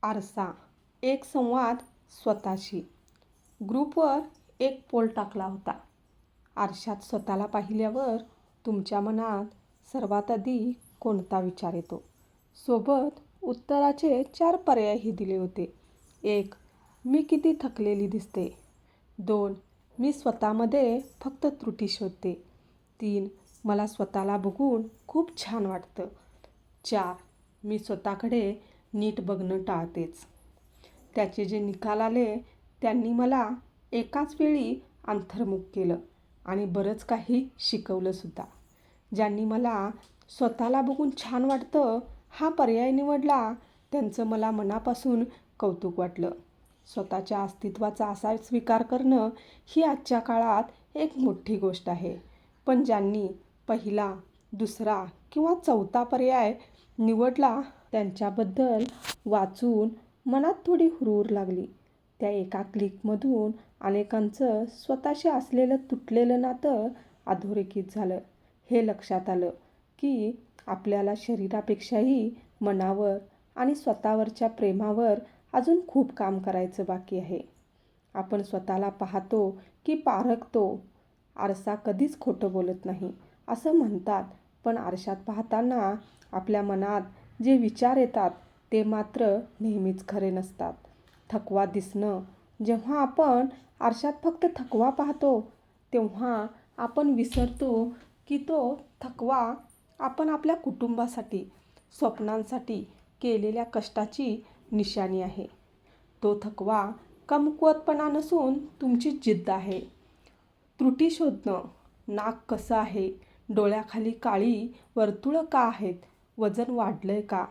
आरसा, एक संवाद स्वतःशी. ग्रुपवर एक पोल टाकला होता. आरशात स्वतःला पाहिल्यावर तुमच्या मनात सर्वात आधी कोणता विचार येतो? सोबत उत्तराचे 4 पर्यायही दिले होते. 1. मी किती थकलेली दिसते. 2. मी स्वतःमध्ये फक्त त्रुटी शोधते. 3. मला स्वतःला बघून खूप छान वाटतं. 4. मी स्वतःकडे नीट बघणं टाळतेच. त्याचे जे निकाल आले त्यांनी मला एकाच वेळी अंतर्मुख केलं आणि बरंच काही शिकवलंसुद्धा. ज्यांनी मला स्वतःला बघून छान वाटतं हा पर्याय निवडला त्यांचं मला मनापासून कौतुक वाटलं. स्वतःच्या अस्तित्वाचा असा स्वीकार करणं ही आजच्या काळात एक मोठी गोष्ट आहे. पण ज्यांनी पहिला, दुसरा किंवा चौथा पर्याय निवडला त्यांच्याबद्दल वाचून मनात थोडी हुरहूर लागली. त्या एका क्लिकमधून अनेकांचं स्वतःशी असलेलं तुटलेलं नातं अधोरेखित झालं. हे लक्षात आलं की आपल्याला शरीरापेक्षाही मनावर आणि स्वतःवरच्या प्रेमावर अजून खूप काम करायचं बाकी आहे. आपण स्वतःला पाहतो की पारखतो. आरसा कधीच खोटं बोलत नाही असं म्हणतात, पण आरशात पाहताना आपल्या मनात जे विचार येतात ते मात्र नेहमीच खरे नसतात. थकवा दिसणं. जेव्हा आपण आरशात फक्त थकवा पाहतो तेव्हा आपण विसरतो की तो थकवा आपण आपल्या कुटुंबासाठी, स्वप्नांसाठी केलेल्या कष्टाची निशाणी आहे. तो थकवा कमकुवतपणा नसून तुमची जिद्द आहे. त्रुटी शोधणं. नाक कसं आहे, डोळ्याखाली काळी वर्तुळं का आहेत, वजन वाढलंय का?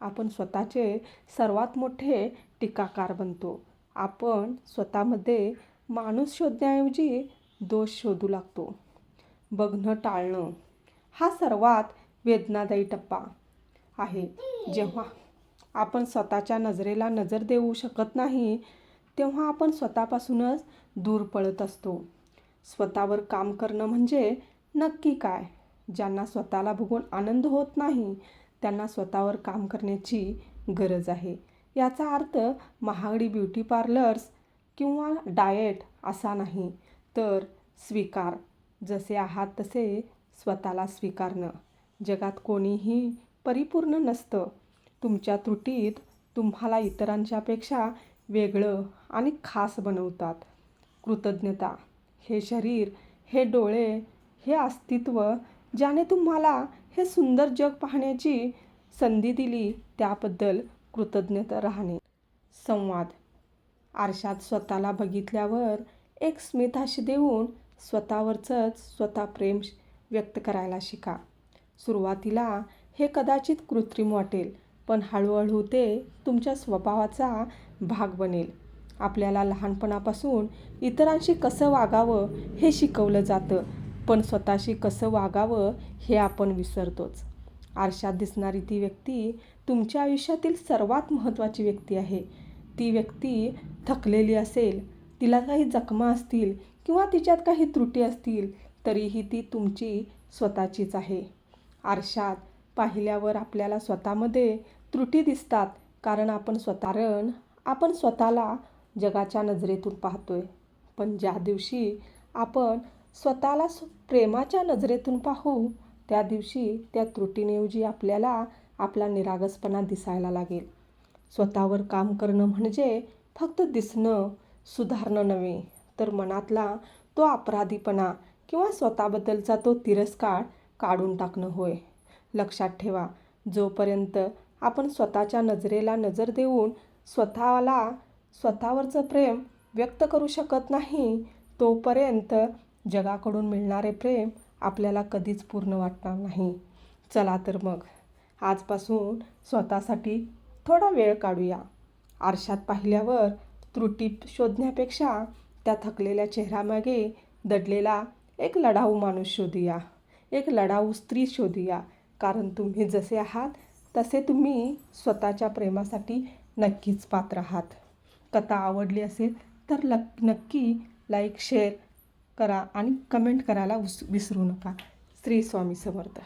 आपण स्वतःचे सर्वात मोठे टीकाकार बनतो. आपण स्वतःमध्ये माणूस शोधण्याऐवजी दोष शोधू लागतो. बघणं टाळणं हा सर्वात वेदनादायी टप्पा आहे. जेव्हा आपण स्वतःच्या नजरेला नजर देऊ शकत नाही तेव्हा आपण स्वतःपासूनच दूर पळत असतो. स्वतःवर काम करणं म्हणजे नक्की काय? ज्यांना स्वतःला बघून आनंद होत नाही त्यांना स्वतःवर काम करण्याची गरज आहे. याचा अर्थ महागडी ब्युटी पार्लर्स किंवा डाएट असा नाही, तर स्वीकार. जसे आहात तसे स्वतःला स्वीकारणं. जगात कोणीही परिपूर्ण नसतं. तुमच्या त्रुटीत तुम्हाला इतरांच्यापेक्षा वेगळं आणि खास बनवतात. कृतज्ञता. हे शरीर, हे डोळे, हे अस्तित्व ज्याने तुम्हाला हे सुंदर जग पाहण्याची संधी दिली त्याबद्दल कृतज्ञता राहणे. संवाद. आरशात स्वतःला बघितल्यावर एक स्मितहास्य देऊन स्वतःवरचंच स्वतः प्रेम व्यक्त करायला शिका. सुरुवातीला हे कदाचित कृत्रिम वाटेल, पण हळूहळू ते तुमच्या स्वभावाचा भाग बनेल. आपल्याला लहानपणापासून इतरांशी कसं वागावं हे शिकवलं जातं, पण स्वतःशी कसं वागावं हे आपण विसरतोच. आरशात दिसणारी ती व्यक्ती तुमच्या आयुष्यातील सर्वात महत्त्वाची व्यक्ती आहे. ती व्यक्ती थकलेली असेल, तिला काही जखमा असतील किंवा तिच्यात काही त्रुटी असतील तरीही ती तुमची स्वतःचीच आहे. आरशात पाहिल्यावर आपल्याला स्वतःमध्ये त्रुटी दिसतात कारण आपण स्वतःला जगाच्या नजरेतून पाहतोय. पण ज्या दिवशी आपण स्वतःला प्रेमाच्या नजरेतून पाहू त्या दिवशी त्या त्रुटींऐवजी आपल्याला आपला निरागसपणा दिसायला लागेल. स्वतःवर काम करणं म्हणजे फक्त दिसणं, सुधारणं नव्हे, तर मनातला तो अपराधीपणा किंवा स्वतःबद्दलचा तो तिरस्कार काढून टाकणं होय. लक्षात ठेवा, जोपर्यंत आपण स्वतःच्या नजरेला नजर देऊन स्वतःवरचं प्रेम व्यक्त करू शकत नाही तोपर्यंत जगाकडून मिळणारे प्रेम आपल्याला कधीच पूर्ण वाटणार नाही. चला तर मग आजपासून स्वतःसाठी थोडा वेळ काढूया. आरशात पाहिल्यावर त्रुटी शोधण्यापेक्षा त्या थकलेल्या चेहऱ्यामागे दडलेला एक लढाऊ माणूस शोधूया, एक लढाऊ स्त्री शोधूया. कारण तुम्ही जसे आहात तसे तुम्ही स्वतःच्या प्रेमासाठी नक्कीच पात्र आहात. कथा आवडली असेल तर नक्की लाईक, शेअर करा आणि कमेंट करायला विसरू नका. श्री स्वामी समर्थ.